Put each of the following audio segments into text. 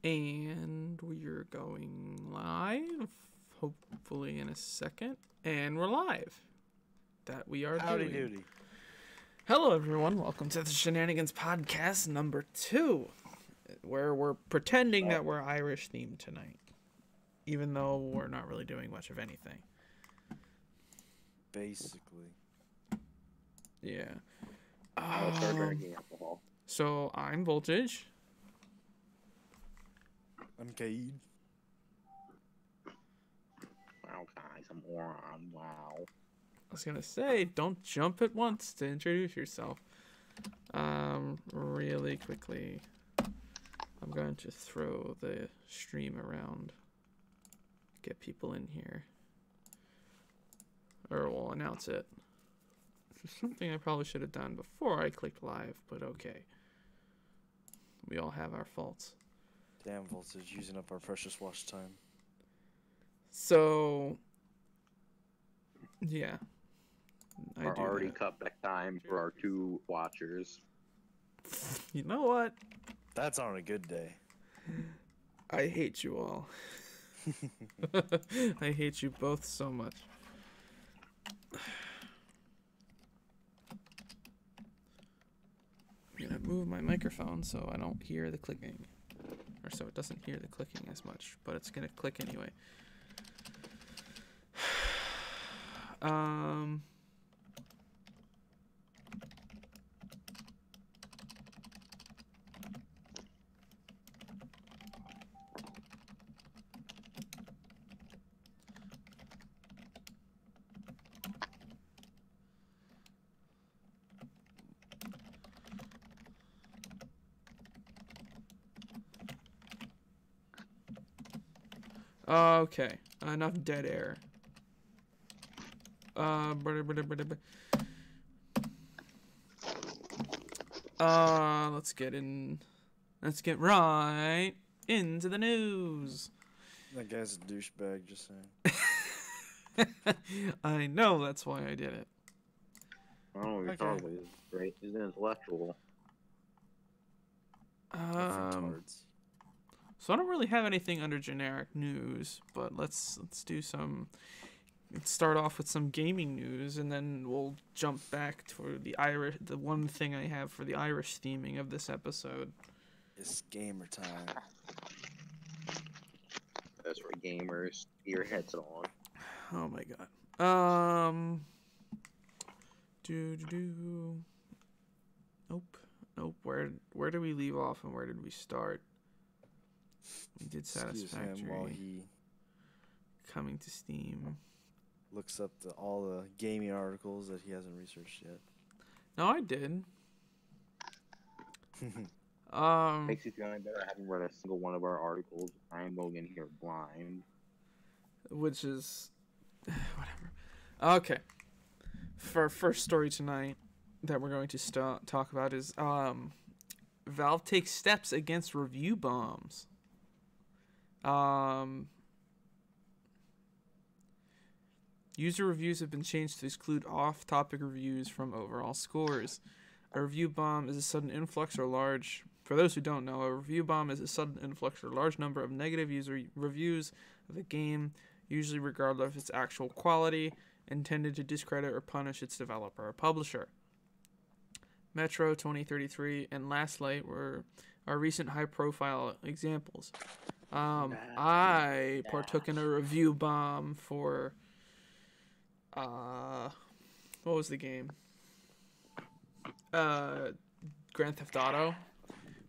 And we're going live, hopefully in a second. And we're live. That we are Howdy doing. doody. Hello, everyone. Welcome to the Shenanigans Podcast number 2, where we're pretending that we're Irish themed tonight, even though we're not really doing much of anything. Basically. Yeah. I'll start drinking alcohol. So I'm Voltage. I'm Kaid. Wow, guys, I'm on. Wow. I was gonna say, don't jump at once to introduce yourself. Really quickly, I'm going to throw the stream around, get people in here, or we'll announce it. This is something I probably should have done before I clicked live, but okay. We all have our faults. Damn, Voltage, using up our precious watch time. So, yeah. We're already cut back time for our 2 watchers. You know what? That's on a good day. I hate you all. I hate you both so much. I'm gonna move my microphone so I don't hear the clicking. Or so it doesn't hear the clicking as much, but it's gonna click anyway. Okay, enough dead air. Let's get right into the news. That guy's a douchebag, just saying. I know, that's why I did it. Oh, you're probably great. He's intellectual. So I don't really have anything under generic news, but let's do some. Let's start off with some gaming news, and then we'll jump back to the one thing I have for the Irish theming of this episode. It's gamer time. That's for gamers. Your headset on. Oh my god. Nope. Where do we leave off and where did we start? We did Satisfactory. Excuse him while he coming to Steam. Looks up all the gaming articles that he hasn't researched yet. No, I did. Makes you feel any better. I haven't read a single one of our articles. I am going in here blind. Which is whatever. Okay. For our first story tonight that we're going to talk about is Valve takes steps against review bombs. User reviews have been changed to exclude off-topic reviews from overall scores. A review bomb is a sudden influx or large... For those who don't know, a review bomb is a sudden influx or large number of negative user reviews of a game, usually regardless of its actual quality, intended to discredit or punish its developer or publisher. Metro 2033 and Last Light are recent high-profile examples. I partook in a review bomb for... what was the game? Grand Theft Auto,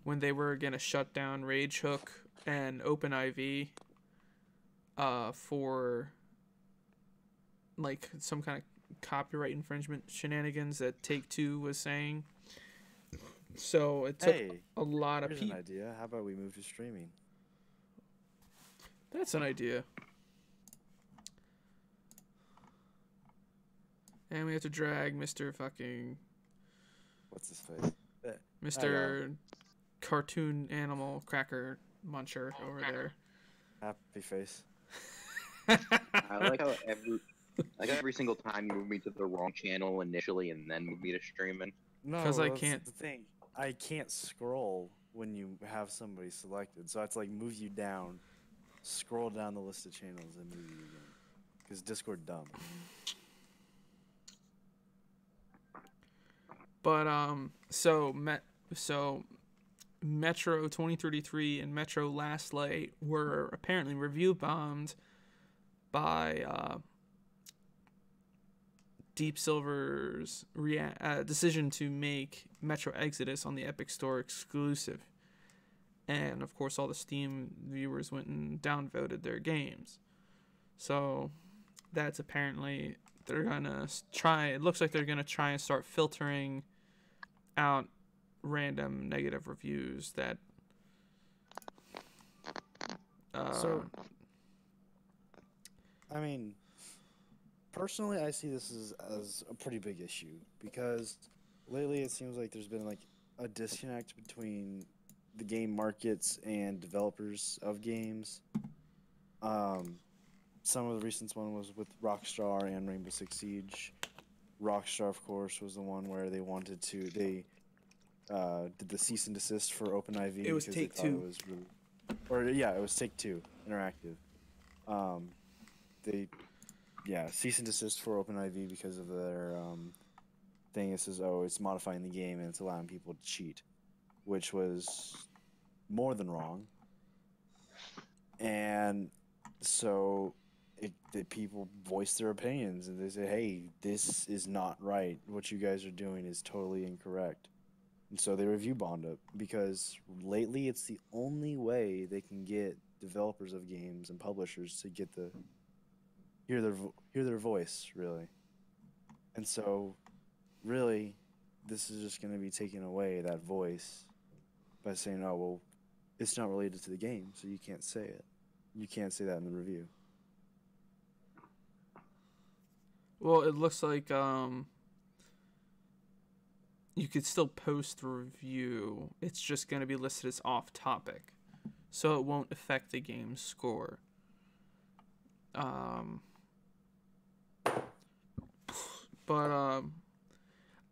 when they were gonna shut down Rage Hook and OpenIV for like some kind of copyright infringement shenanigans that Take-Two was saying. So it took a lot of people. Here's an idea. How about we move to streaming? That's an idea. And we have to drag Mr. fucking... What's his face? Mr. Cartoon Animal Cracker Muncher over there. Happy face. I like how every single time you move me to the wrong channel initially and then move me to streaming. No, because I can't. The thing. I can't scroll when you have somebody selected. So I have to like move you down, scroll down the list of channels, and move you again. Because Discord dumb. But so Metro 2033 and Metro Last Light were apparently review bombed by Deep Silver's decision to make Metro Exodus on the Epic Store exclusive. And of course all the Steam viewers went and downvoted their games. So that's apparently they're gonna try. It looks like they're gonna try and start filtering out random negative reviews that. So, I mean, personally, I see this as a pretty big issue because lately it seems like there's been like a disconnect between the game markets and developers of games. Some of the recent one was with Rockstar and Rainbow Six Siege. Rockstar, of course, was the one where they did the cease and desist for OpenIV. It was Take-Two. It was Take-Two Interactive. Cease and desist for OpenIV because of their thing. It says, it's modifying the game and it's allowing people to cheat, which was more than wrong. And so the people voice their opinions and they say, hey, this is not right. What you guys are doing is totally incorrect. And so they review bombed it because lately it's the only way they can get developers of games and publishers to get hear their voice, really. And so really this is just going to be taking away that voice by saying, oh, well, it's not related to the game, so you can't say it. You can't say that in the review. Well, it looks like you could still post a review. It's just going to be listed as off topic, so it won't affect the game's score. I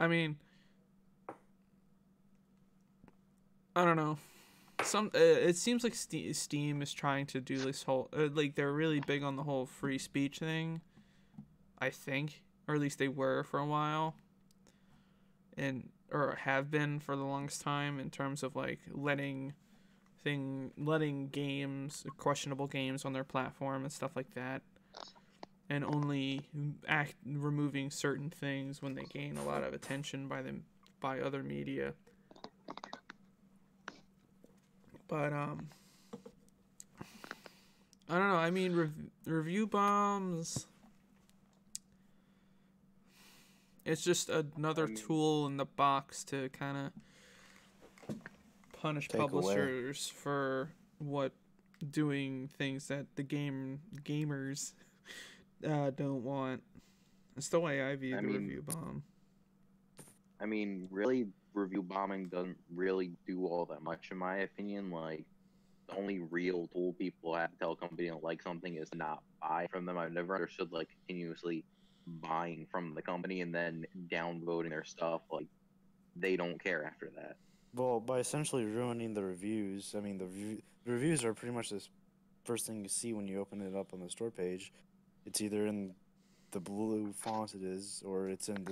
mean, I don't know. It seems like Steam is trying to do this whole like they're really big on the whole free speech thing. I think, or at least they were for a while, or have been for the longest time in terms of like letting games, questionable games on their platform and stuff like that, and only removing certain things when they gain a lot of attention by other media. But I don't know. I mean, review bombs. It's just another tool in the box to kind of punish publishers for doing things that the gamers don't want. It's the way I view the review bomb. I mean, really, review bombing doesn't really do all that much, in my opinion. Like, the only real tool people have to tell a company don't like something is to not buy from them. I've never understood, like, continuously buying from the company and then downvoting their stuff. Like, they don't care after that. Well, by essentially ruining the reviews, I mean, the reviews are pretty much the first thing you see when you open it up on the store page. It's either in the blue font it is, or it's in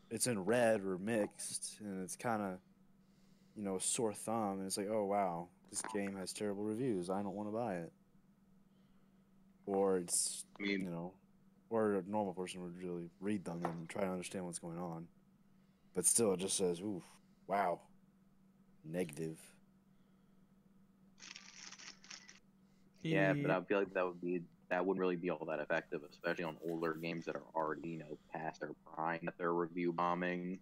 it's in red or mixed, and it's kind of, a sore thumb, and it's like, oh, wow, this game has terrible reviews. I don't want to buy it. Or it's, or a normal person would really read them and try to understand what's going on. But still, it just says, ooh, wow, negative. Yeah, but I feel like that wouldn't really be all that effective, especially on older games that are already, past their prime that they're review bombing.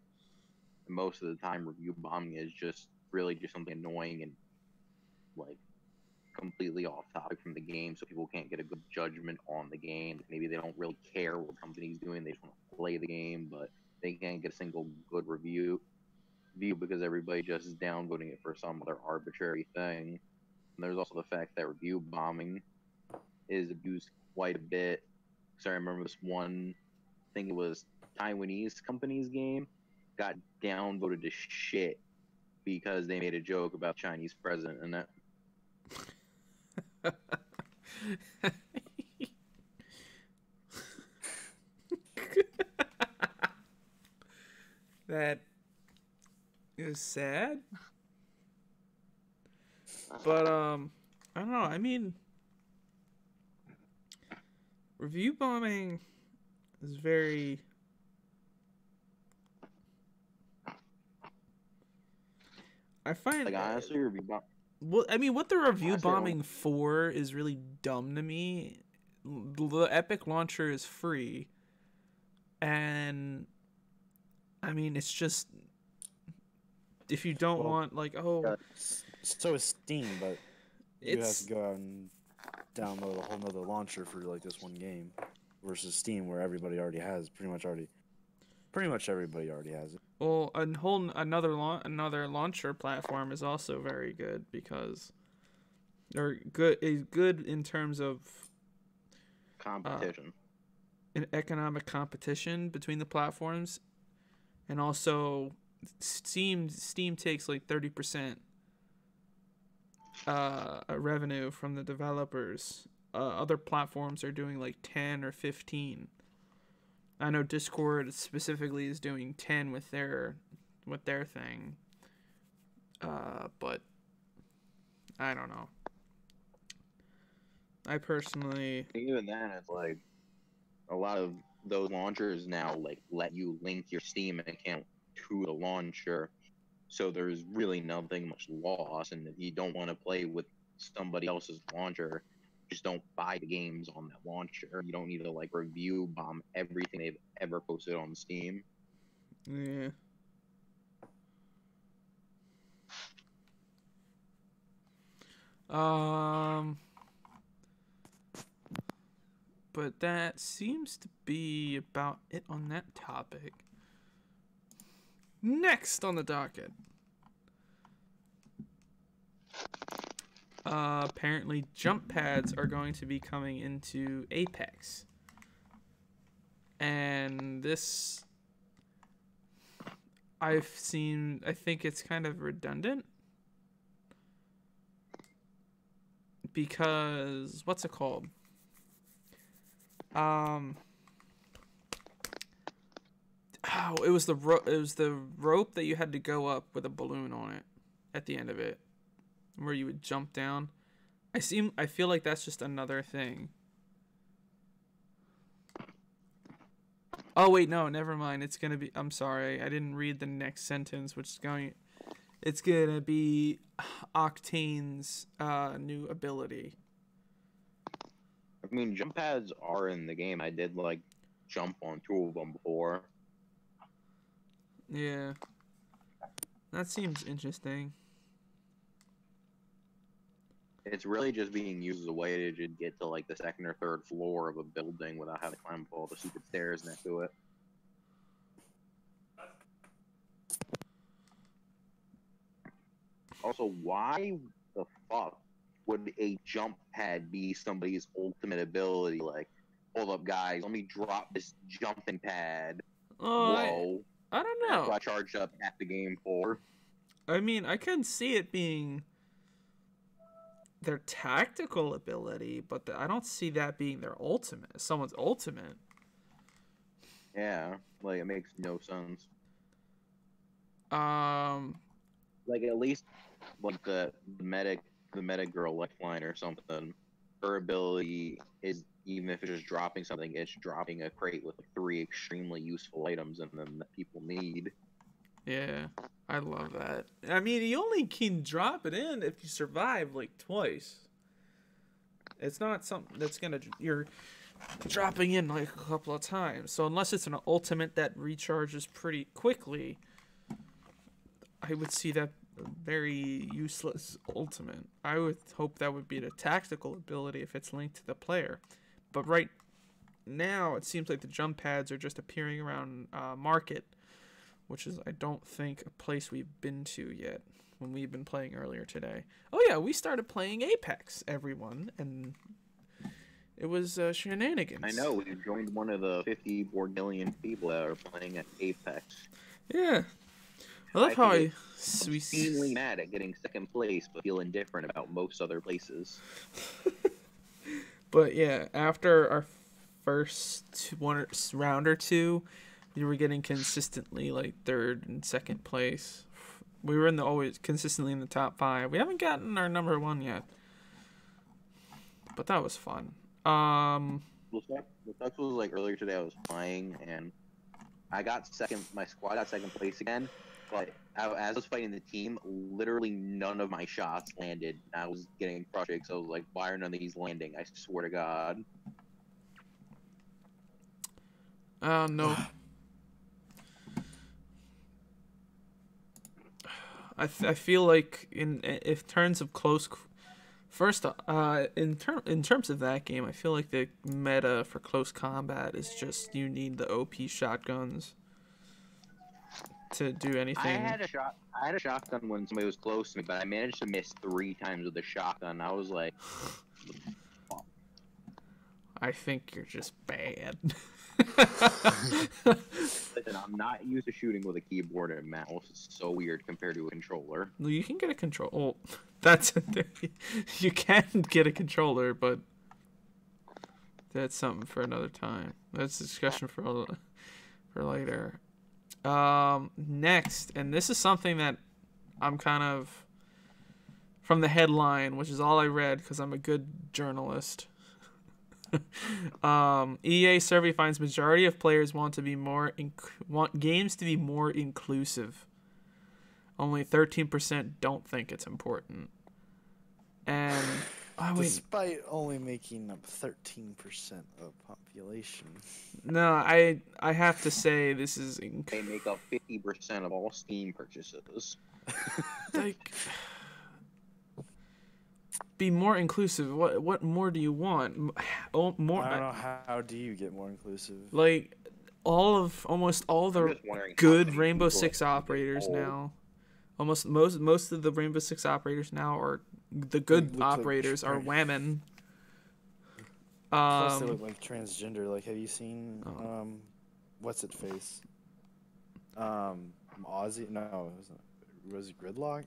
And most of the time, review bombing is just really just something annoying and like completely off topic from the game, so people can't get a good judgment on the game. Maybe they don't really care what the company's doing; they just want to play the game, but they can't get a single good review because everybody just is downvoting it for some other arbitrary thing. And there's also the fact that review bombing is abused quite a bit. So I remember this one thing, it was Taiwanese company's game got downvoted to shit because they made a joke about Chinese president in it. That is sad. But I don't know. I mean, review bombing is very I find Like, honestly, review bomb. well, I mean, what the review Honestly, bombing for is really dumb to me. The Epic launcher is free, and I mean, it's just if you don't Well, want like, oh, So is Steam, but you have it's to go out and download a whole nother launcher for like this one game, versus Steam where everybody already has pretty much everybody already has it. well, another launcher platform is also very good because they're good in terms of Competition. an economic competition between the platforms, and also Steam takes like 30% revenue from the developers. Other platforms are doing like 10 or 15. I know Discord specifically is doing 10 with their thing. But I don't know. I personally Even then, it's like a lot of those launchers now like let you link your Steam account to the launcher, so there's really nothing much loss. And if you don't want to play with somebody else's launcher, just don't buy the games on that launcher. You don't need to like review bomb everything they've ever posted on Steam. yeah. But that seems to be about it on that topic. Next on the docket. Apparently jump pads are going to be coming into Apex. And this I think it's kind of redundant. Because what's it called? It was the rope that you had to go up with a balloon on it at the end of it, where you would jump down. I feel like that's just another thing. Oh wait, no, never mind. It's gonna be. I'm sorry, I didn't read the next sentence, which is going. It's gonna be Octane's new ability. I mean, jump pads are in the game. I did like jump on 2 of them before. Yeah, that seems interesting. It's really just being used as a way to just get to like the second or third floor of a building without having to climb up all the stupid stairs next to it. Also, why the fuck would a jump pad be somebody's ultimate ability? Like, hold up, guys, let me drop this jumping pad. Whoa. I don't That's know. what I charged up half the game for. I mean, I can see it being their tactical ability, but I don't see that being their ultimate. Someone's ultimate. Yeah, like it makes no sense. Like at least like the medic girl lifeline or something. Her ability is, even if it's just dropping something, it's dropping a crate with like 3 extremely useful items in them that people need. Yeah, I love that. I mean, you only can drop it in if you survive like twice. It's not something that's you're dropping in like a couple of times. So unless it's an ultimate that recharges pretty quickly, I would see that very useless ultimate. I would hope that would be the tactical ability if it's linked to the player. But right now, it seems like the jump pads are just appearing around Market, which is, I don't think, a place we've been to yet when we've been playing earlier today. Oh yeah, we started playing Apex, everyone, and it was Shenanigans. I know, we joined one of the 54 million people that are playing at Apex. Yeah. I love how extremely mad at getting second place, but feel indifferent about most other places. But yeah, after our first round or two, we were getting consistently like third and second place. We were always consistently in the top 5. We haven't gotten our number 1 yet, but that was fun. The sucks was like earlier today. I was playing and I got second. My squad got second place again. But as I was fighting the team, literally none of my shots landed. I was getting frustrated, so I was like, "Why are none of these landing?" I swear to God. No. I feel like in terms of close. First, in terms of that game, I feel like the meta for close combat is just you need the OP shotguns to do anything. I had a shotgun when somebody was close to me, but I managed to miss 3 times with the shotgun. I was like, I think you're just bad. listen, I'm not used to shooting with a keyboard and mouse. It's so weird compared to a controller. Well, you can get a control. Oh, that's you can get a controller, but that's something for another time. That's a discussion for later. Next, and this is something that I'm kind of from the headline, which is all I read because I'm a good journalist. EA survey finds majority of players want games to be more inclusive. Only 13% don't think it's important. And despite only making up 13% of population. No, I have to say this is they make up 50% of all Steam purchases. Like, be more inclusive. What more do you want? More. I don't know, how do you get more inclusive? Like almost all the good Rainbow Six operators now. Almost most of the Rainbow Six operators now are the good operators are women. Plus they look like transgender. Like, have you seen what's it face? Aussie? No, was it Gridlock?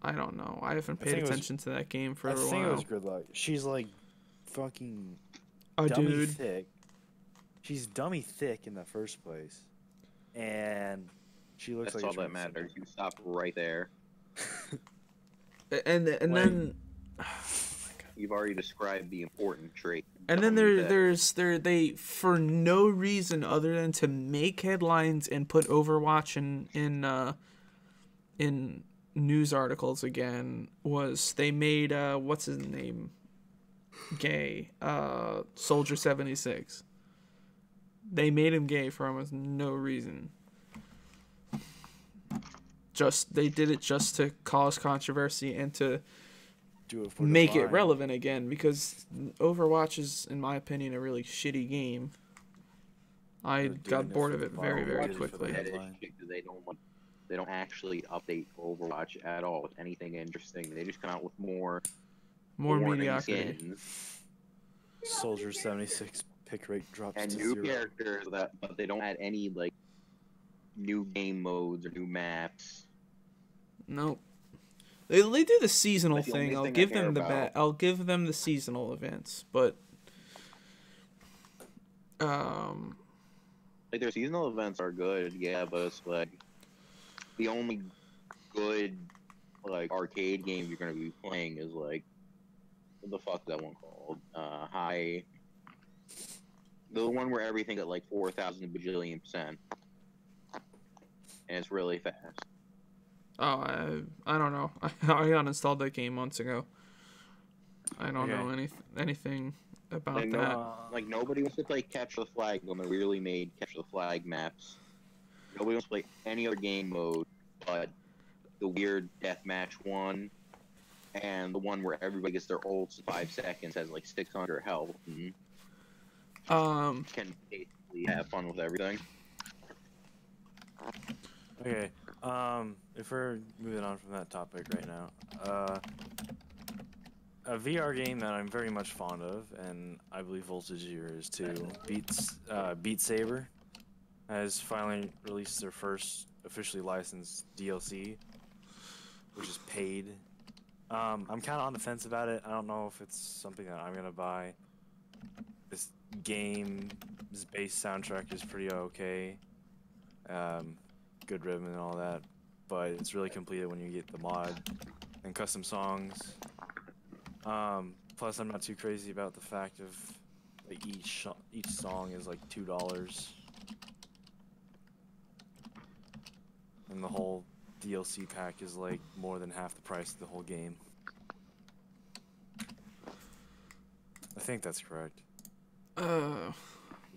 I don't know. I haven't paid attention to that game for a while. I think it was Gridlock. She's like fucking dummy thick. She's dummy thick in the first place, and she looks That's like all that matters. You stop right there. and then you've already described the important trait. And then they for no reason other than to make headlines and put Overwatch in news articles again was they made what's his name gay, Soldier 76. They made him gay for almost no reason. They did it just to cause controversy and to make it relevant again, because Overwatch is, in my opinion, a really shitty game. I got bored of it very, very quickly. They don't actually update Overwatch at all with anything interesting. They just come out with more mediocrity. Soldier 76 pick rate drops and to new 0. characters, but they don't add any like new game modes or new maps. Nope. They do the seasonal thing. I'll give them the seasonal events, but like their seasonal events are good, yeah, but it's like the only good like arcade game you're gonna be playing is like what the fuck is that one called? The one where everything at like 4,000 bajillion%, and it's really fast. Oh, I don't know. I uninstalled that game months ago. I don't know anything about that. Like nobody wants to play Capture the Flag when they really made Capture the Flag maps. Nobody wants to play any other game mode but the weird deathmatch one, and the one where everybody gets their ults in 5 seconds, has like 600 health, and can basically have fun with everything. Okay. If we're moving on from that topic right now, a VR game that I'm very much fond of, and I believe Voltage here is too, Beat Saber has finally released their first officially licensed DLC, which is paid. I'm kind of on the fence about it. I don't know if it's something that I'm gonna buy. This game's base soundtrack is pretty okay. Good rhythm and all that, but it's really completed when you get the mod and custom songs. Plus, I'm not too crazy about the fact of like each song is like $2, and the whole DLC pack is like more than half the price of the whole game. I think that's correct. The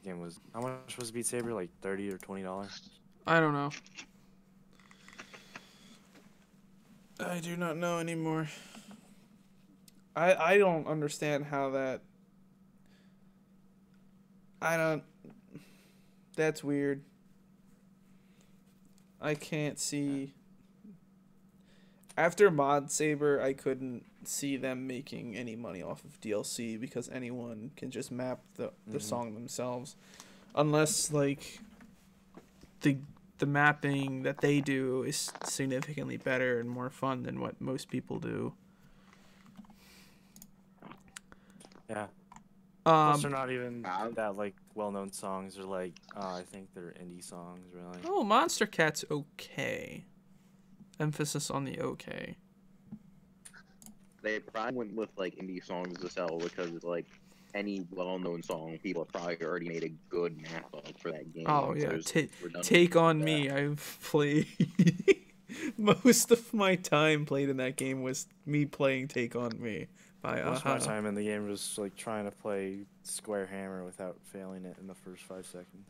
game was, how much was Beat Saber? Like $30 or $20? I don't know. I do not know anymore. I don't understand how that. That's weird. I can't see. After Mod Saber, I couldn't see them making any money off of DLC because anyone can just map the song themselves. Unless, like, the mapping that they do is significantly better and more fun than what most people do. Yeah. Plus, they're not even that like well-known songs. They're like, I think they're indie songs, really. Oh, Monster Cat's okay. Emphasis on the okay. They probably went with like indie songs to sell because like any well-known song, people have probably already made a good map of for that game. Oh yeah, So Take on Me. I've played most of my time played in that game was me playing Take on Me. Most of my time in the game was like trying to play Square Hammer without failing it in the first 5 seconds.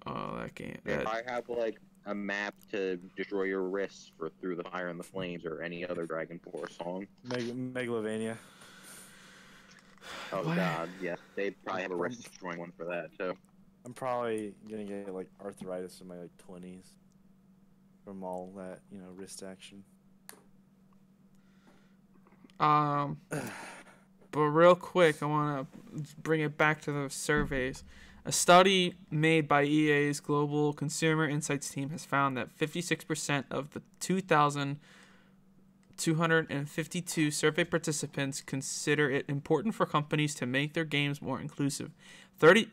Oh, that game. If I have like a map to destroy your wrists for Through the Fire and the Flames or any other Dragon Force song. Megalovania. Oh god, yeah. They probably have a wrist destroying one for that too. I'm probably gonna get like arthritis in my like 20s from all that, wrist action. But real quick, I want to bring it back to the surveys. A study made by EA's Global Consumer Insights team has found that 56% of the 2,252 survey participants consider it important for companies to make their games more inclusive.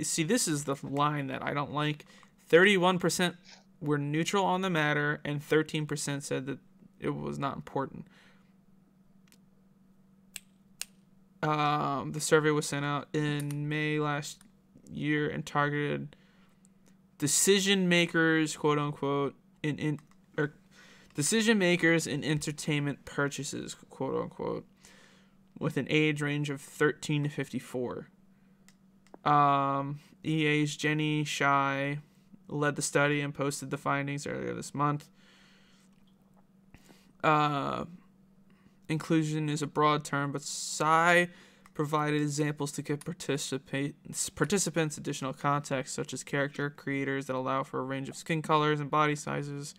See, this is the line that I don't like. 31% were neutral on the matter, and 13% said that it was not important. The survey was sent out in May last year and targeted decision makers, quote unquote, decision makers in entertainment purchases, quote unquote, with an age range of 13 to 54. EA's Jenny Shy led the study and posted the findings earlier this month. Inclusion is a broad term, but Psy provided examples to give participants additional context, such as character creators that allow for a range of skin colors and body sizes,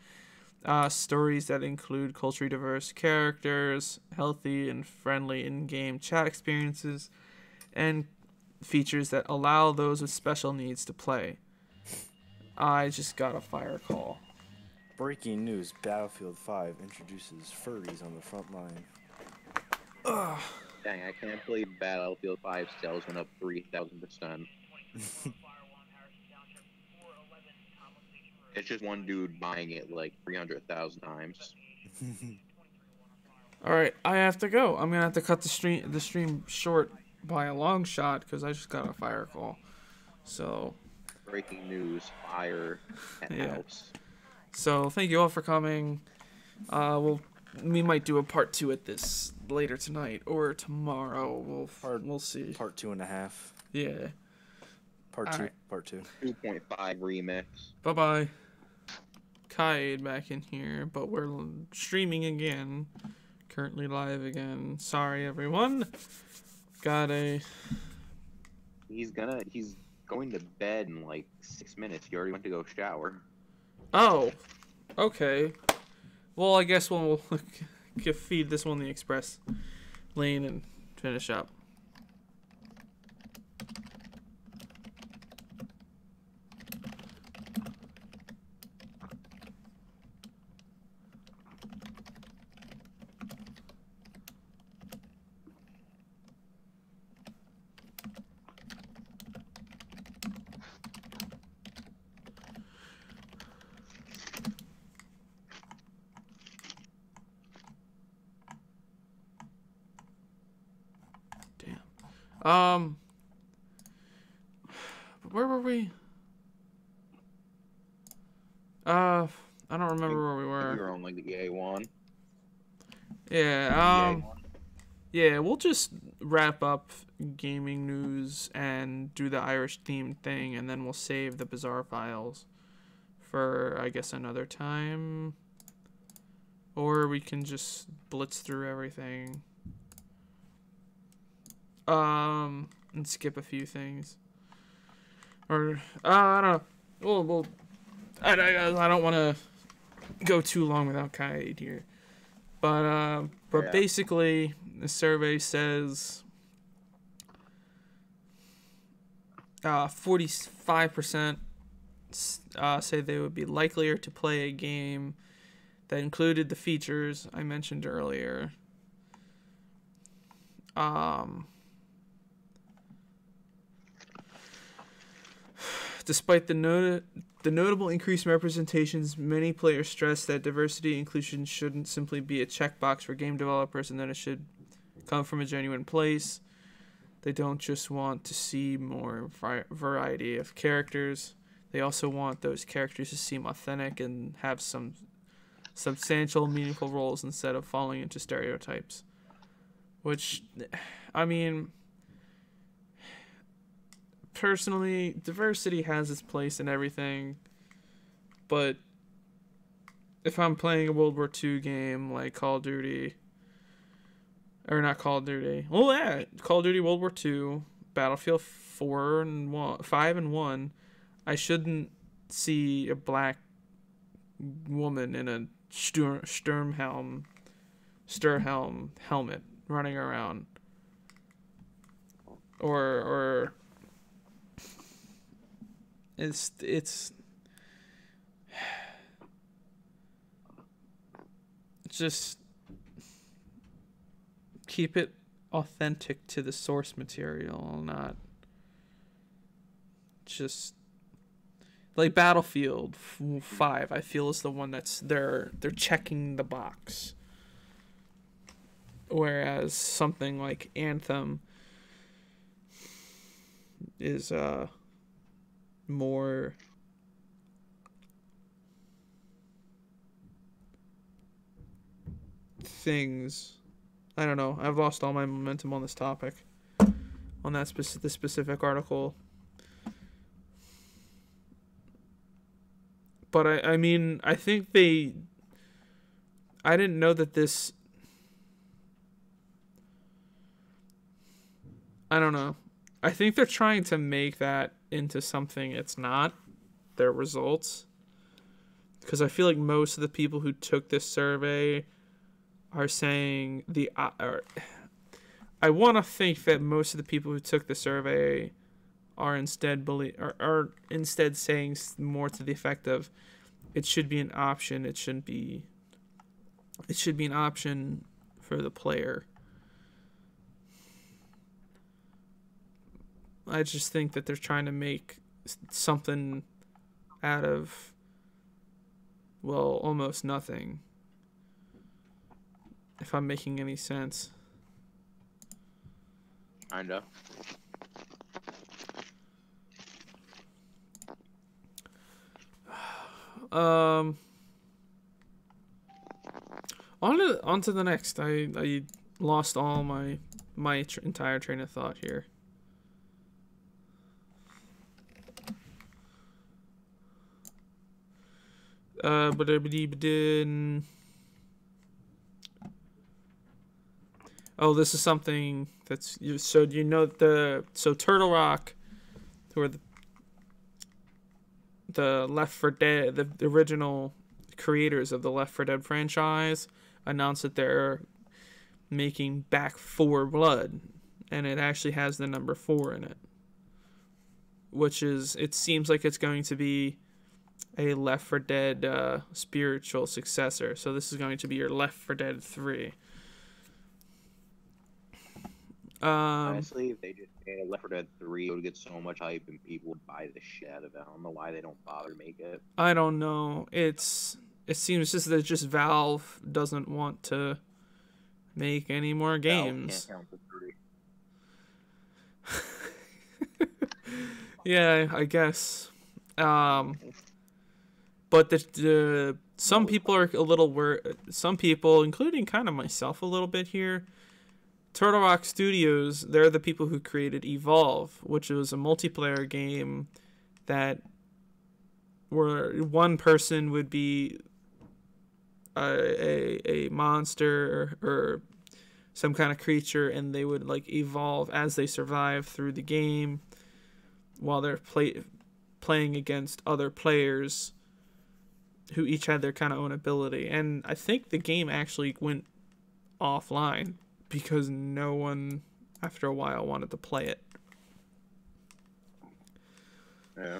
stories that include culturally diverse characters, healthy and friendly in-game chat experiences, and features that allow those with special needs to play. I just got a fire call. Breaking news, Battlefield 5 introduces furries on the front line. Ugh. Dang, I can't believe Battlefield 5 sales went up 3,000%. It's just one dude buying it like 300,000 times. Alright, I have to go. I'm going to have to cut the stream short by a long shot because I just got a fire call. So... Breaking news, fire at house. So thank you all for coming. We might do a part 2 at this later tonight or tomorrow. We'll see. Part 2.5. Yeah. Part all 2. Right. Part 2. 2.5 remix. Bye-bye. Kaid back in here, but we're streaming again. Currently live again. Sorry, everyone. He's going to bed in like 6 minutes. He already went to go shower. Oh. Okay. Well, I guess we'll feed this one the express lane and finish up. Where were we? I don't remember where we We were. were on like the EA one. Yeah, EA one. yeah, we'll just wrap up gaming news and do the Irish themed thing, and then we'll save the bizarre files for, I guess, another time. Or we can just blitz through everything. And skip a few things. Or, I don't know. I don't want to go too long without Kaid here. But Yeah. basically, the survey says 45% say they would be likelier to play a game that included the features I mentioned earlier. Despite the notable increase in representations, many players stress that diversity and inclusion shouldn't simply be a checkbox for game developers, and that it should come from a genuine place. They don't just want to see more variety of characters. They also want those characters to seem authentic and have some substantial, meaningful roles instead of falling into stereotypes. Which, I mean, personally, diversity has its place in everything, but if I'm playing a World War II game like Call of Duty, or not Call of Duty, well, yeah, Call of Duty World War II, Battlefield 4 and 1, 5 and 1, I shouldn't see a black woman in a Sturmhelm helmet running around, or it's just keep it authentic to the source material, not just like Battlefield 5. I feel is the one that's they're checking the box, whereas something like Anthem is more things. I don't know. I've lost all my momentum on this topic, on that this specific article. But I mean, I think I didn't know that this. I don't know. I think they're trying to make that into something it's not, their results. Because I feel like most of the people who took this survey are saying I want to think that most of the people who took the survey are instead saying more to the effect of it should be an option. It should be an option for the player. I just think that they're trying to make something out of, well, almost nothing. If I'm making any sense. Kinda. On to the next. I lost all my entire train of thought here. Oh, this is something that's so Turtle Rock, who are the Left 4 Dead, the original creators of the Left 4 Dead franchise, announced that they're making Back 4 Blood, and it actually has the number 4 in it, which is, it seems like it's going to be a Left 4 Dead spiritual successor. So this is going to be your Left 4 Dead 3. Honestly, if they just made Left 4 Dead 3, it would get so much hype and people would buy the shit out of it. I don't know why they don't bother to make it. I don't know. It seems just Valve doesn't want to make any more games. Valve can't count the 3. Yeah, I guess. But some people are a little worried. Some people, including kind of myself a little bit here, Turtle Rock Studios, they're the people who created Evolve, which was a multiplayer game that where one person would be a monster or some kind of creature, and they would like evolve as they survive through the game while they're playing against other players who each had their kind of own ability. And I think the game actually went offline because no one, after a while, wanted to play it. Yeah.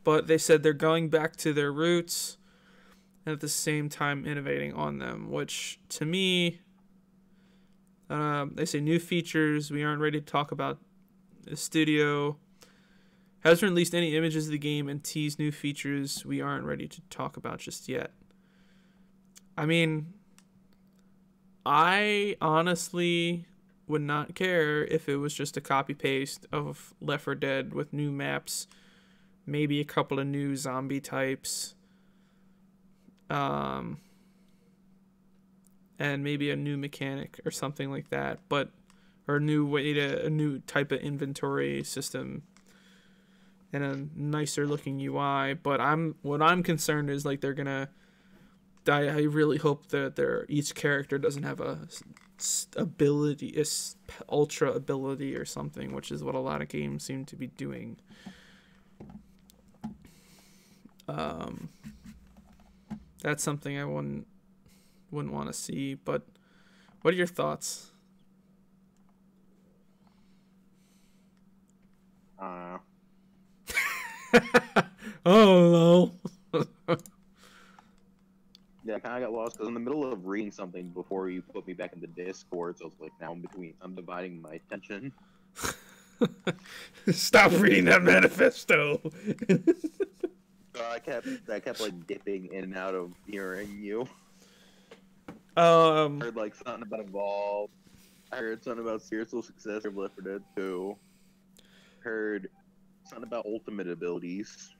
But they said they're going back to their roots and at the same time innovating on them, which to me, they say new features. We aren't ready to talk about. The studio hasn't released any images of the game and teased new features we aren't ready to talk about just yet. I mean, I honestly would not care if it was just a copy-paste of Left 4 Dead with new maps, maybe a couple of new zombie types, and maybe a new mechanic or something like that, or a new type of inventory system and a nicer looking UI. But what I'm concerned is like they're gonna. I really hope that each character doesn't have a ultra ability or something, which is what a lot of games seem to be doing. That's something I wouldn't want to see. But what are your thoughts? Oh no. Yeah, I kind of got lost because in the middle of reading something before you put me back in the Discord, so I was like, now I'm dividing my attention. Stop reading that manifesto. So I kept like dipping in and out of hearing you. Heard like something about Evolve. I heard something about spiritual successor of Left 4 Dead 2. Heard something about ultimate abilities.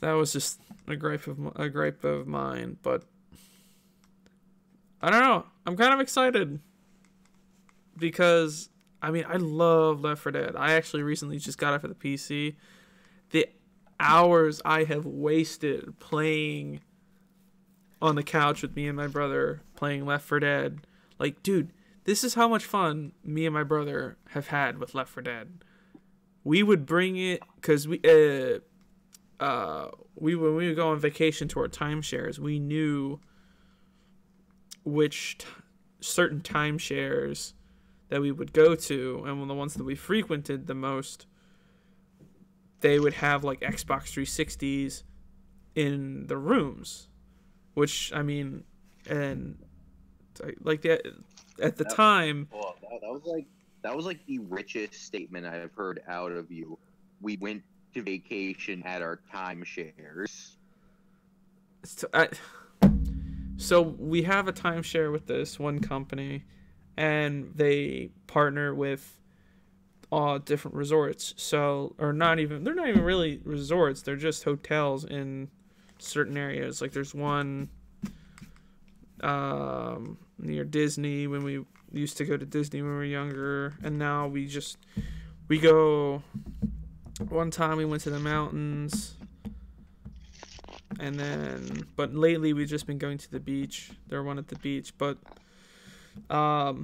That was just a gripe of mine, but I don't know. I'm kind of excited because I mean I love Left 4 Dead. I actually recently just got it for the PC. The hours I have wasted playing on the couch with me and my brother playing Left 4 Dead. Like, dude, this is how much fun me and my brother have had with Left 4 Dead. We would bring it because when we would go on vacation to our timeshares, we knew which certain timeshares that we would go to, and the ones that we frequented the most, they would have like Xbox 360s in the rooms, which I mean, and like that at the time. Well, that was like the richest statement I've heard out of you. We went to vacation at our timeshares. So we have a timeshare with this one company, and they partner with all different resorts. So, they're not even really resorts. They're just hotels in certain areas. Like there's one near Disney when we used to go to Disney when we were younger, and now we go. One time we went to the mountains, and then, but lately we've just been going to the beach. There's one at the beach, but, fuck.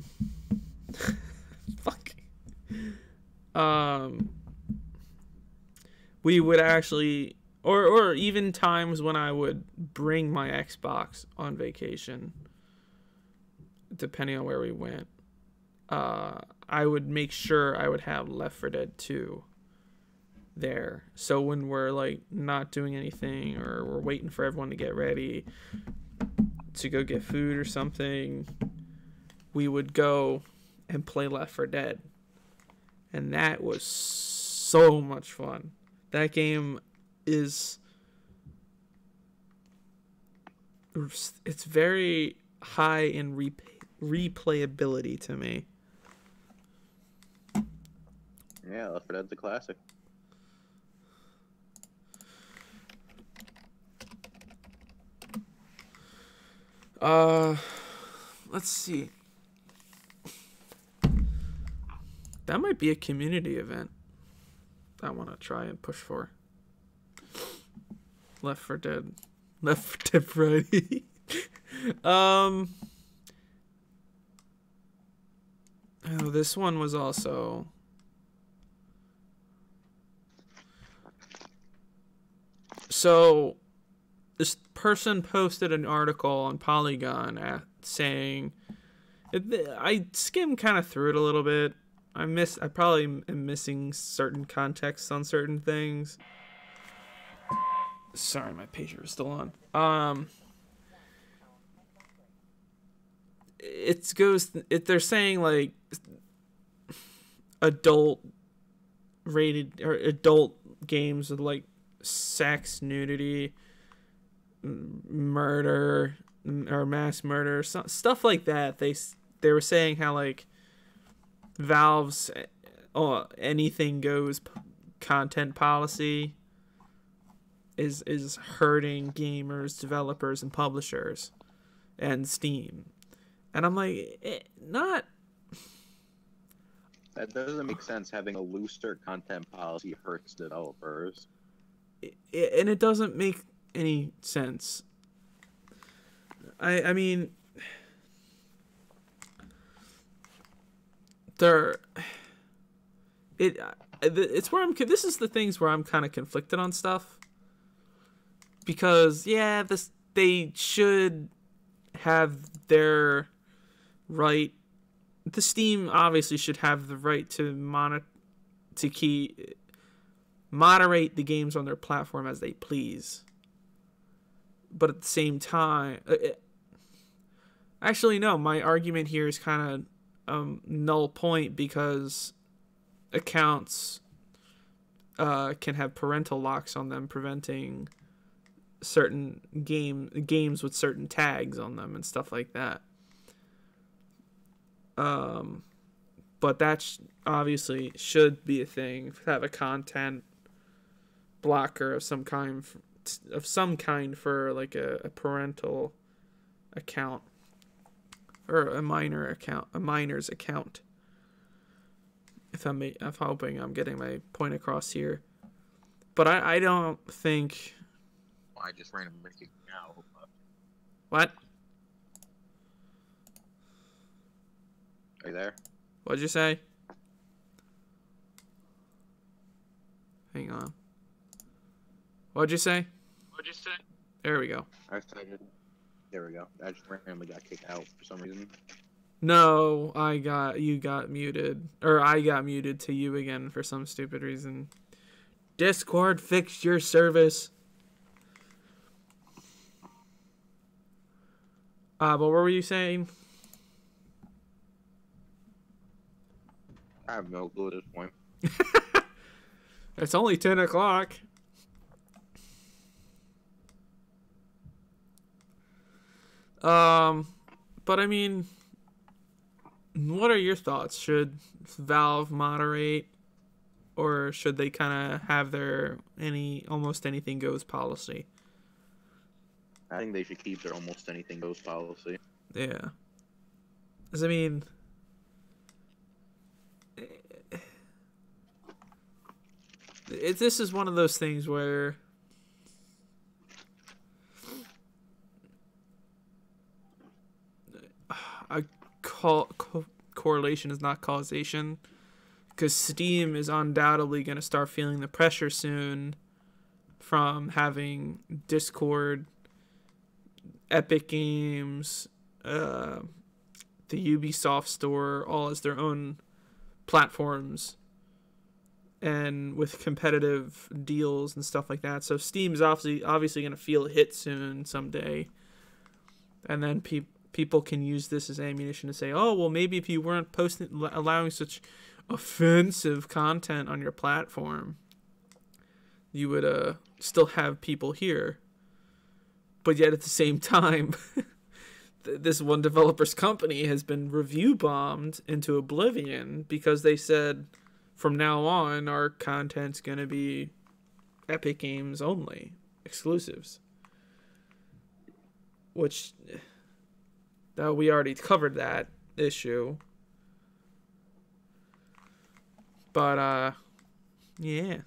We would actually, or even times when I would bring my Xbox on vacation, depending on where we went, I would make sure I would have Left 4 Dead 2 there. So when we're like not doing anything or we're waiting for everyone to get ready to go get food or something, we would go and play Left 4 Dead. And that was so much fun. That game is, it's very high in replayability to me. Yeah, Left 4 Dead's a classic. Let's see. That might be a community event I want to try and push for. Left 4 Dead Friday. Oh, this one was also. So, this person posted an article on Polygon saying, I skimmed kind of through it a little bit. I probably am missing certain context on certain things. Sorry, my pager is still on. They're saying like adult rated or adult games with like sex, nudity, murder, or mass murder, stuff like that. They were saying how like Valve's anything goes content policy is hurting gamers, developers, and publishers, and Steam. And I'm like, not. That doesn't make sense. Having a looser content policy hurts developers. And it doesn't make any sense. I mean, it's where this is the things where I'm kind of conflicted on stuff, because they should have their right. The Steam obviously should have the right to moderate the games on their platform as they please. But at the same time, actually no, my argument here is kind of null point, because accounts can have parental locks on them, preventing certain games with certain tags on them and stuff like that. But that obviously should be a thing. Have a content blocker of some kind for like a parental account or a minor's account. I'm hoping I'm getting my point across here, but I don't think. I just randomly kicked out. What? Are you there? What'd you say? Hang on. What'd you say? There we go. There we go. I just randomly got kicked out for some reason. No, you got muted. Or I got muted to you again for some stupid reason. Discord, fix your service. But what were you saying? I have no clue at this point. It's only 10 o'clock. But I mean, what are your thoughts? Should Valve moderate, or should they kind of have their almost anything goes policy? I think they should keep their almost anything goes policy. Yeah. Because I mean, this is one of those things where a correlation is not causation, because Steam is undoubtedly going to start feeling the pressure soon from having Discord, Epic Games, the Ubisoft store all as their own platforms, and with competitive deals and stuff like that. So Steam's obviously going to feel a hit soon someday, and then people can use this as ammunition to say, oh, well, maybe if you weren't allowing such offensive content on your platform, you would still have people here. But yet at the same time, this one developer's company has been review bombed into oblivion because they said from now on our content's going to be Epic Games only exclusives, which we already covered that issue. But yeah,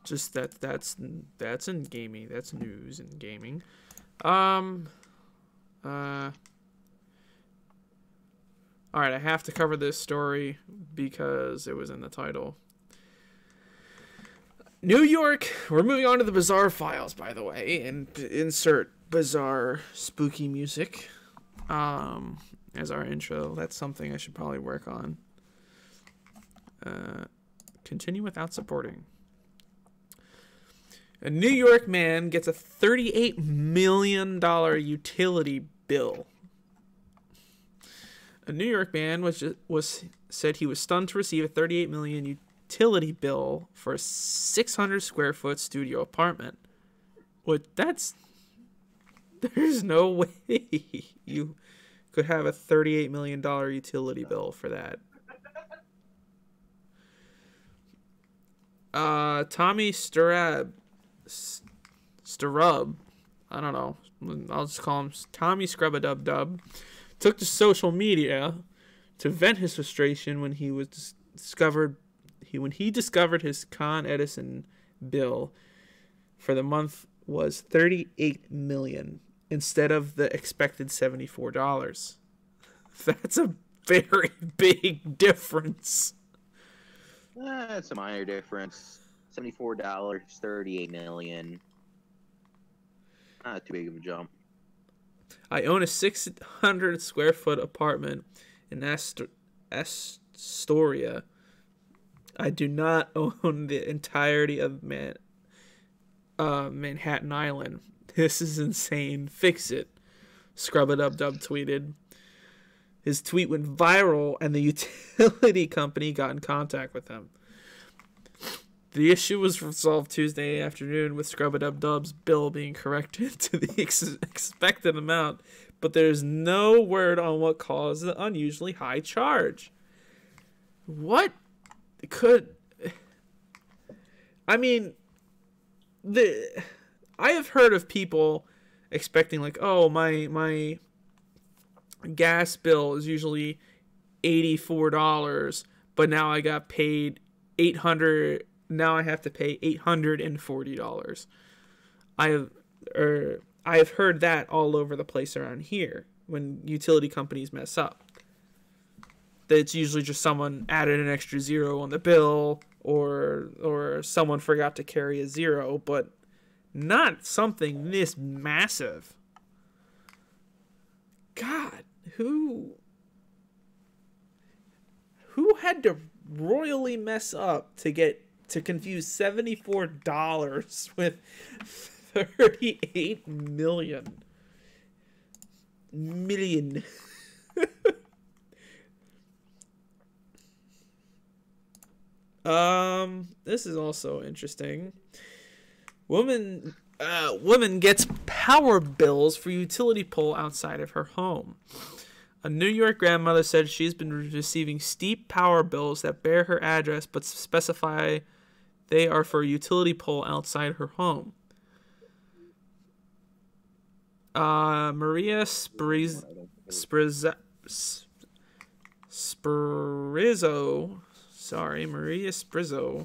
just that's in gaming. That's news in gaming. All right, I have to cover this story because it was in the title. New York, we're moving on to the bizarre files, by the way, and insert bizarre, spooky music as our intro. That's something I should probably work on. Continue without supporting. A New York man gets a $38 million utility bill. A New York man was said he was stunned to receive a $38 million utility bill for a 600 square foot studio apartment. There's no way you could have a $38 million utility bill for that. Tommy Starub, I don't know, I'll just call him Tommy Scrub-a-Dub-Dub, took to social media to vent his frustration when he discovered his Con Edison bill for the month was $38 million instead of the expected $74. That's a very big difference. That's a minor difference. $74, $38 million. Not too big of a jump. I own a 600 square foot apartment in Astoria. I do not own the entirety of Manhattan Island. This is insane. Fix it. Scrub-a-Dub-Dub tweeted. His tweet went viral, and the utility company got in contact with him. The issue was resolved Tuesday afternoon with Scrub-a-Dub-Dub's bill being corrected to the expected amount, but there's no word on what caused the unusually high charge. What could... I mean, I have heard of people expecting, like, oh, my gas bill is usually $84, but now I got paid $800. Now I have to pay $840. I have heard that all over the place around here when utility companies mess up. That it's usually just someone added an extra zero on the bill, or someone forgot to carry a zero, but not something this massive. God, who had to royally mess up to confuse $74 with $38 million. This is also interesting. Woman gets power bills for utility pole outside of her home. A New York grandmother said she's been receiving steep power bills that bear her address but specify they are for a utility pole outside her home. Maria Sprizzo,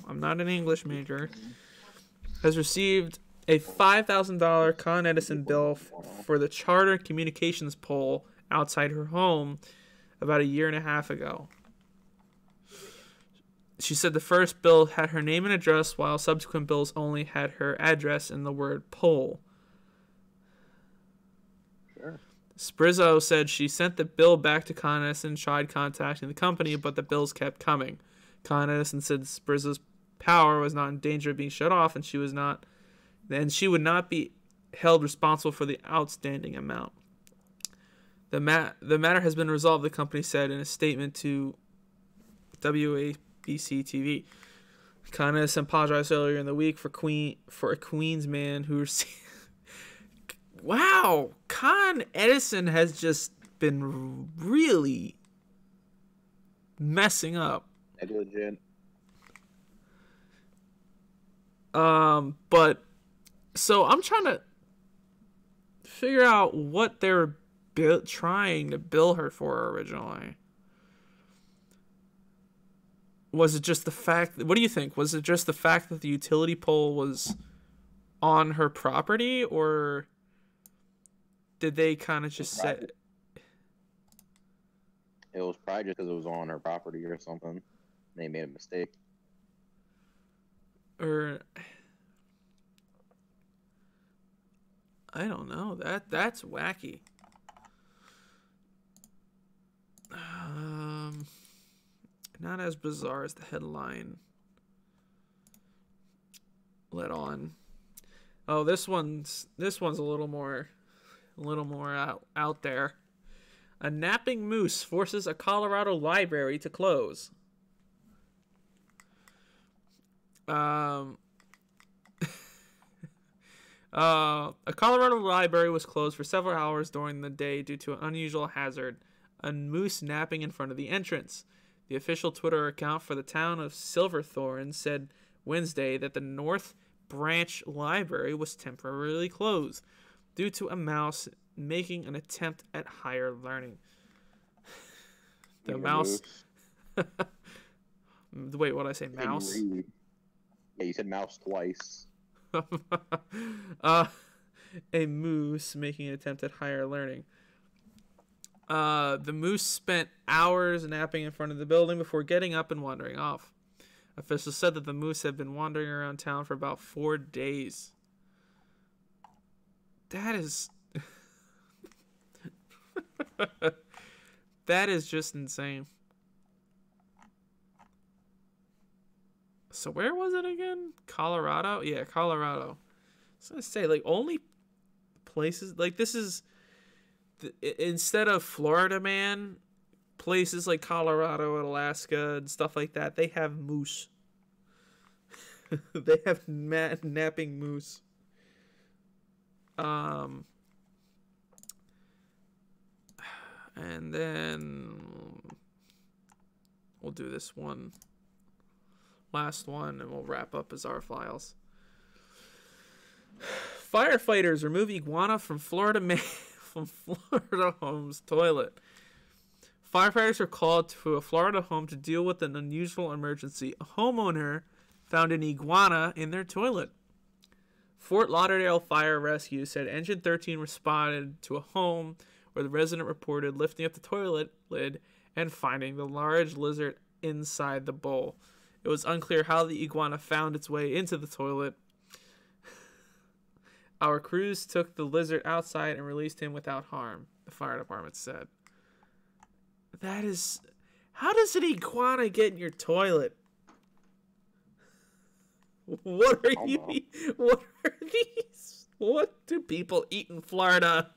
I'm not an English major, has received a $5,000 Con Edison bill for the Charter Communications pole outside her home about a year and a half ago. She said the first bill had her name and address, while subsequent bills only had her address and the word pole. Sure. Sprizzo said she sent the bill back to Con Edison and tried contacting the company, but the bills kept coming. Con Edison said Sprizzo's power was not in danger of being shut off, and she would not be held responsible for the outstanding amount. The matter has been resolved, the company said in a statement to WABC TV. Con Edison apologized earlier in the week for a Queens man who received... Wow, Con Edison has just been really messing up. Negligent. But so I'm trying to figure out what they were trying to bill her for originally. Was it just the fact? What do you think? Was it just the fact that the utility pole was on her property, or did they kind of just say? It was probably just because it was on her property or something. They made a mistake. Or I don't know. That's wacky. Not as bizarre as the headline let on. Oh, this one's a little more out there. A napping moose forces a Colorado library to close. A Colorado library was closed for several hours during the day due to an unusual hazard, a moose napping in front of the entrance. The official Twitter account for the town of Silverthorne said Wednesday that the North Branch Library was temporarily closed due to a mouse making an attempt at higher learning. The mouse... Wait, what did I say? Mouse? Yeah, you said mouse twice. A moose making an attempt at higher learning. The moose spent hours napping in front of the building before getting up and wandering off. Officials said that the moose had been wandering around town for about 4 days. That is... that is just insane. So where was it again? Colorado? Yeah, Colorado. I was going to say, like, only places... Like, this is... Instead of Florida man, places like Colorado and Alaska and stuff like that, they have moose. They have napping moose. And then we'll do this one. Last one, and we'll wrap up Bizarre Files. Firefighters remove iguana from Florida home's toilet. Firefighters were called to a Florida home to deal with an unusual emergency. A homeowner found an iguana in their toilet. Fort Lauderdale Fire Rescue said Engine 13 responded to a home where the resident reported lifting up the toilet lid and finding the large lizard inside the bowl. It was unclear how the iguana found its way into the toilet. Our crews took the lizard outside and released him without harm, the fire department said. That is... How does an iguana get in your toilet? What are you... What are these? What do people eat in Florida?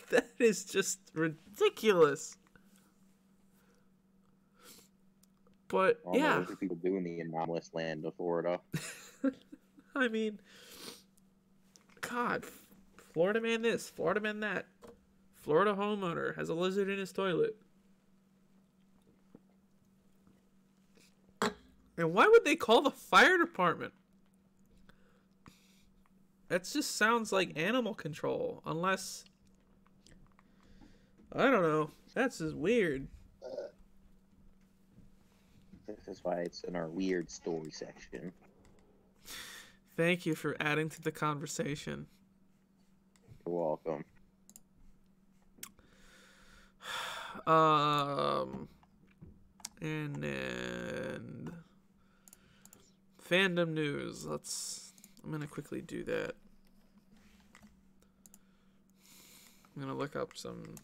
That is just ridiculous. But, yeah. What do people do in the anomalous land of Florida? I mean... God, Florida man this, Florida man that. Florida homeowner has a lizard in his toilet. And why would they call the fire department? That just sounds like animal control, unless... I don't know. That's just weird. This is why it's in our weird story section. Thank you for adding to the conversation. You're welcome. And then fandom news. I'm gonna quickly do that. I'm gonna look up some.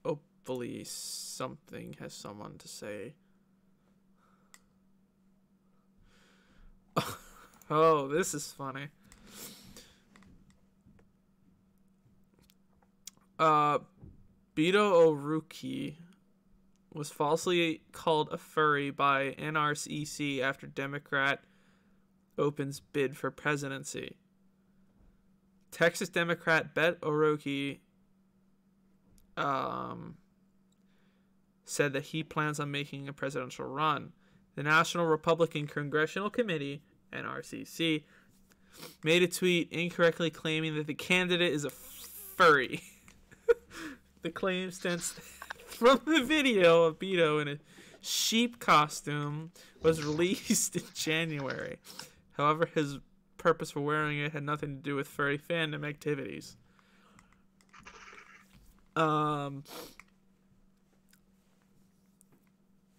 Hopefully, something has someone to say. Oh, this is funny. Beto O'Rourke was falsely called a furry by NRCC after Democrat opens bid for presidency. Texas Democrat Beto O'Rourke said that he plans on making a presidential run. The National Republican Congressional Committee, NRCC, made a tweet incorrectly claiming that the candidate is a furry. The claim stems from the video of Beto in a sheep costume was released in January. However, his purpose for wearing it had nothing to do with furry fandom activities.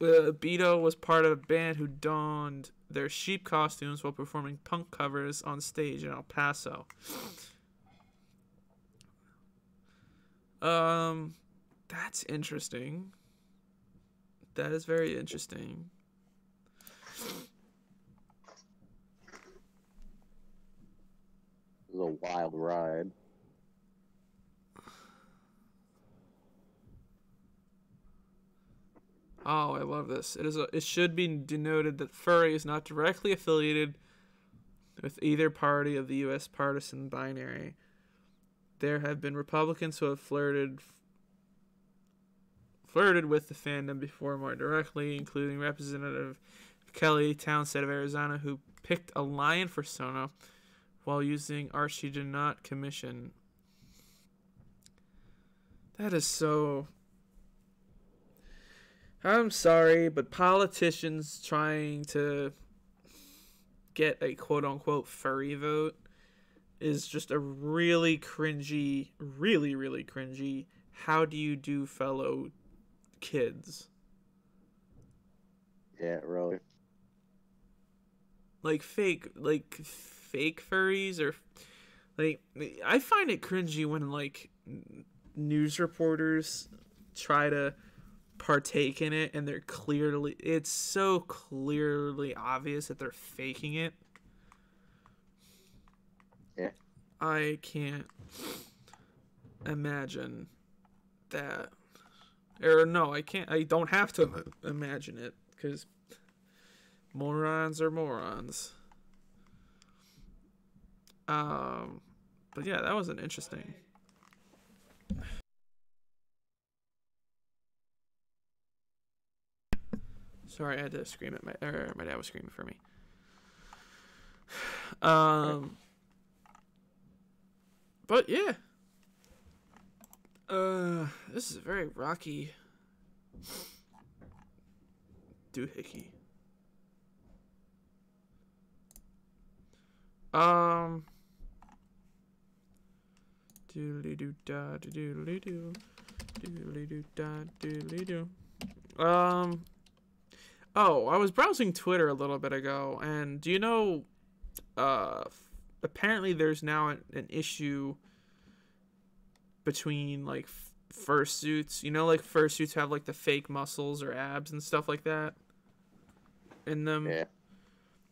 Beto was part of a band who donned their sheep costumes while performing punk covers on stage in El Paso. That's interesting. That is very interesting. It was a wild ride. Oh, I love this. It should be denoted that furry is not directly affiliated with either party of the U.S. partisan binary. There have been Republicans who have flirted with the fandom before more directly, including Representative Kelly Townsend of Arizona, who picked a lion persona while using art she did not commission. That is so... I'm sorry, but politicians trying to get a quote-unquote furry vote is just a really cringy, really, really cringy, how do you do, fellow kids? Yeah, really. Like fake furries, or like, I find it cringy when like news reporters try to partake in it and it's so clearly obvious that they're faking it. Yeah. I can't imagine that. Or no, I can't. I don't have to imagine it, because morons are morons. But yeah, that was an interesting. Sorry, I had to scream at my dad was screaming for me. But yeah. This is a very rocky doohickey. Doodly doo da doodly doo. Doodly doo da doodly doo. Oh, I was browsing Twitter a little bit ago, and do you know, apparently there's now an issue between, like, fursuits. You know, like, fursuits have, like, the fake muscles or abs and stuff like that in them. Yeah.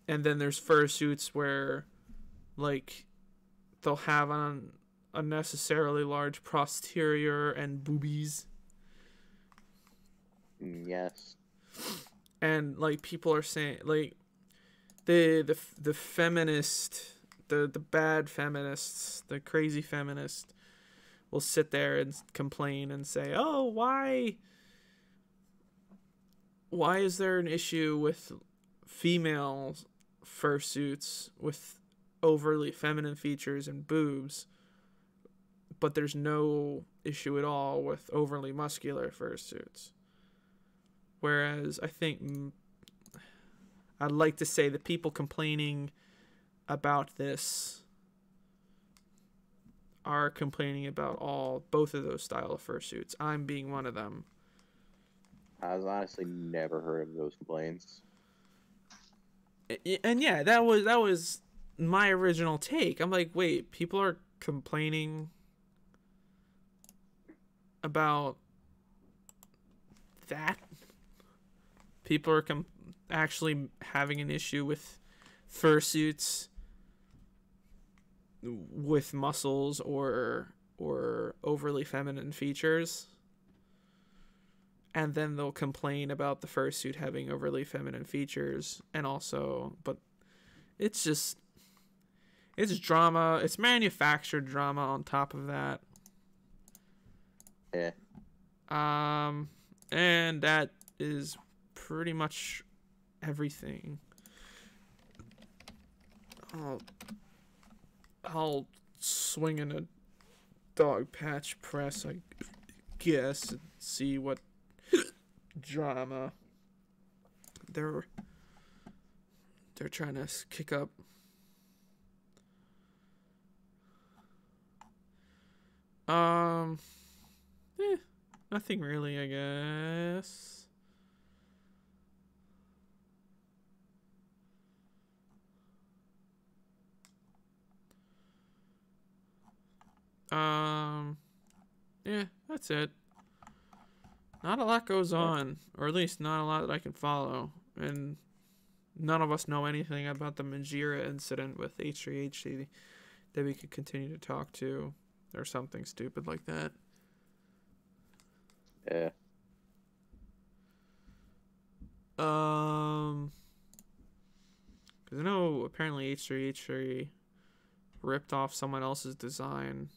And then there's fursuits where, like, they'll have an unnecessarily large posterior and boobies. Yes. And like people are saying, like the feminist, the bad feminists, the crazy feminists will sit there and complain and say, "Oh, why is there an issue with female fursuits with overly feminine features and boobs, but there's no issue at all with overly muscular fursuits?" Whereas I think I'd like to say the people complaining about this are complaining about both of those style of fursuits. I'm being one of them. I've honestly never heard of those complaints. And yeah, that was my original take. I'm like, wait, people are complaining about that? People are actually having an issue with fursuits with muscles or overly feminine features, and then they'll complain about the fursuit having overly feminine features, and also, but it's It's drama. It's manufactured drama on top of that. Yeah. And that is pretty much everything. I'll swing in a dog patch press, I guess, and see what drama they're trying to kick up. Nothing really, I guess. Yeah, that's it. Not a lot goes on, or at least not a lot that I can follow, and none of us know anything about the Majira incident with H3H that we could continue to talk to, or something stupid like that. Yeah. Because I know apparently H3H3 ripped off someone else's design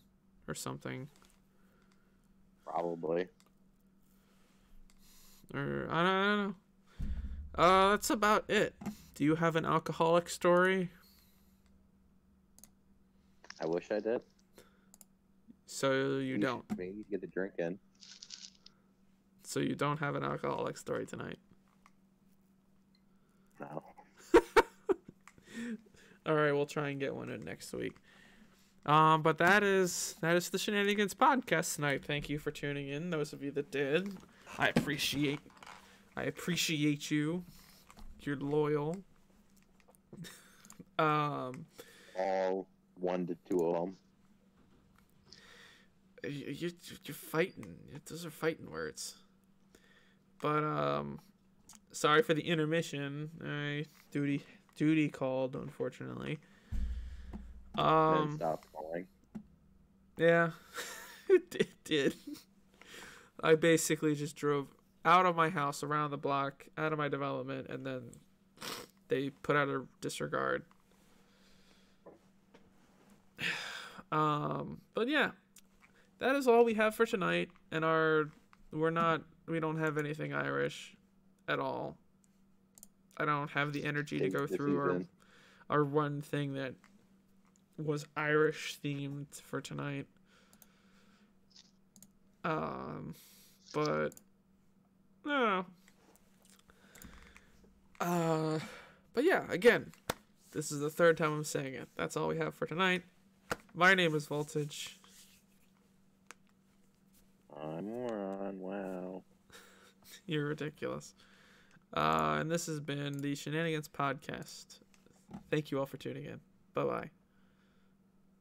or something. Probably. Or I don't know. That's about it. Do you have an alcoholic story? I wish I did. So you don't. Maybe get the drink in. So you don't have an alcoholic story tonight. No. All right, we'll try and get one in next week. But that is the Shenanigans Podcast tonight. Thank you for tuning in, those of you that did. I appreciate you. You're loyal. All 1 to 2 of them. You're fighting. Those are fighting words. But sorry for the intermission. Duty called, unfortunately. Then stop calling. Yeah, it did. I basically just drove out of my house, around the block, out of my development, and then they put out a disregard. But yeah, that is all we have for tonight. And we don't have anything Irish at all. I don't have the energy to go through our one thing that was Irish themed for tonight. But I don't know. But yeah, again, this is the third time I'm saying it. That's all we have for tonight. My name is Voltage. I'm Moron, wow. You're ridiculous. And this has been the Shenanigans Podcast. Thank you all for tuning in. Bye-bye.